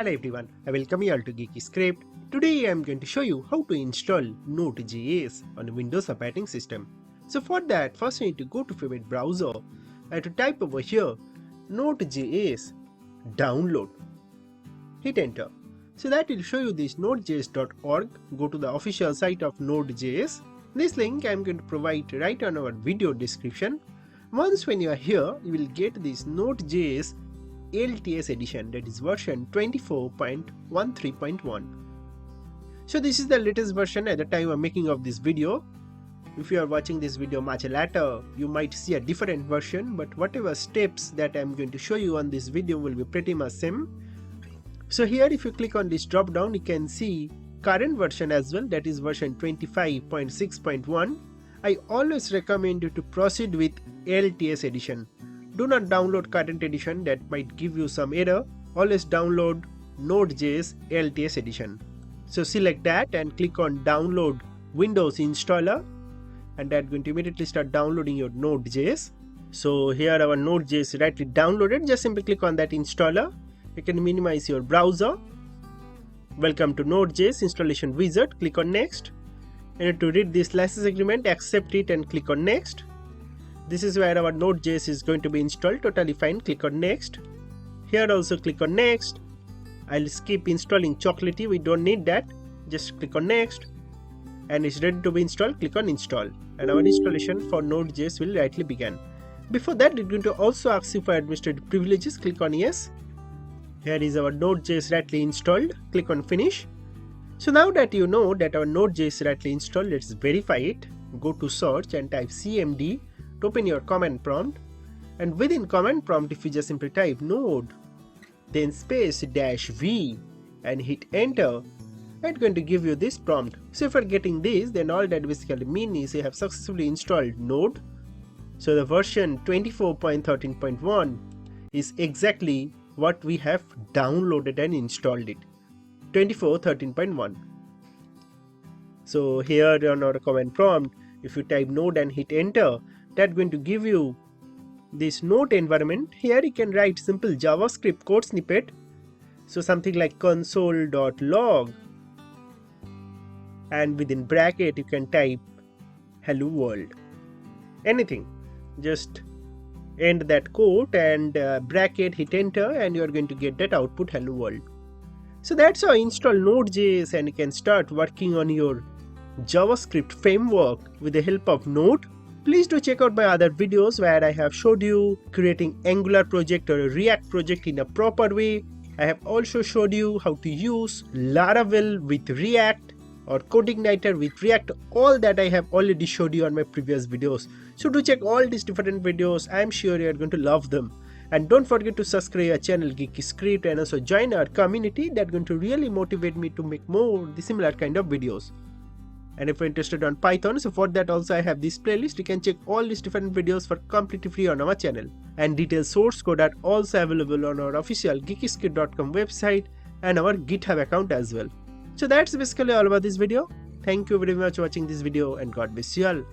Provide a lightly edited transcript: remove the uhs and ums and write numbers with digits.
Hello everyone, I welcome you all to Geeky Script. Today I am going to show you how to install Node.js on a Windows operating system. So for that, first you need to go to favorite browser and to type over here Node.js download. Hit enter. So that will show you this nodejs.org. Go to the official site of Node.js. This link I am going to provide right on our video description. Once when you are here, you will get this Node.js LTS edition, that is version 24.13.1. So this is the latest version at the time of making of this video. If you are watching this video much later, you might see a different version, but whatever steps that I am going to show you on this video will be pretty much same. So here if you click on this drop down, you can see current version as well, that is version 25.6.1. I always recommend you to proceed with LTS edition. Do not download current edition, that might give you some error. Always download Node.js LTS edition. So select that and click on download Windows installer, and that's going to immediately start downloading your Node.js. So here our Node.js is rightly downloaded. Just simply click on that installer. You can minimize your browser. Welcome to Node.js installation wizard. Click on next. And to read this license agreement, accept it and click on next. This is where our Node.js is going to be installed. Totally fine. Click on next. Here also click on next. I'll skip installing Chocolatey. We don't need that. Just click on next. And it's ready to be installed. Click on install. And our installation for Node.js will rightly begin. Before that, it's going to also ask you for administrative privileges. Click on yes. Here is our Node.js rightly installed. Click on finish. So now that you know that our Node.js is rightly installed, let's verify it. Go to search and type cmd. Open your command prompt, and within command prompt, if you just simply type node then space -v and hit enter, it's going to give you this prompt. So if you're getting this, then all that basically means is you have successfully installed Node. So the version 24.13.1 is exactly what we have downloaded and installed it, 24.13.1. So here on our command prompt, if you type node and hit enter, that's going to give you this Node environment. Here you can write simple JavaScript code snippet. So something like console.log, and within bracket you can type hello world. Anything. Just end that code and bracket, hit enter, and you are going to get that output hello world. So that's how I install Node.js, and you can start working on your JavaScript framework with the help of Node. Please do check out my other videos where I have showed you creating Angular project or a React project in a proper way. I have also showed you how to use Laravel with React or CodeIgniter with React. All that I have already showed you on my previous videos. So do check all these different videos. I am sure you are going to love them. And don't forget to subscribe our channel Geeky Script, and also join our community. That's going to really motivate me to make more similar kind of videos. And if you're interested on Python, so for that also I have this playlist. You can check all these different videos for completely free on our channel. And detailed source code are also available on our official geekyscript.com website and our GitHub account as well. So that's basically all about this video. Thank you very much for watching this video, and God bless you all.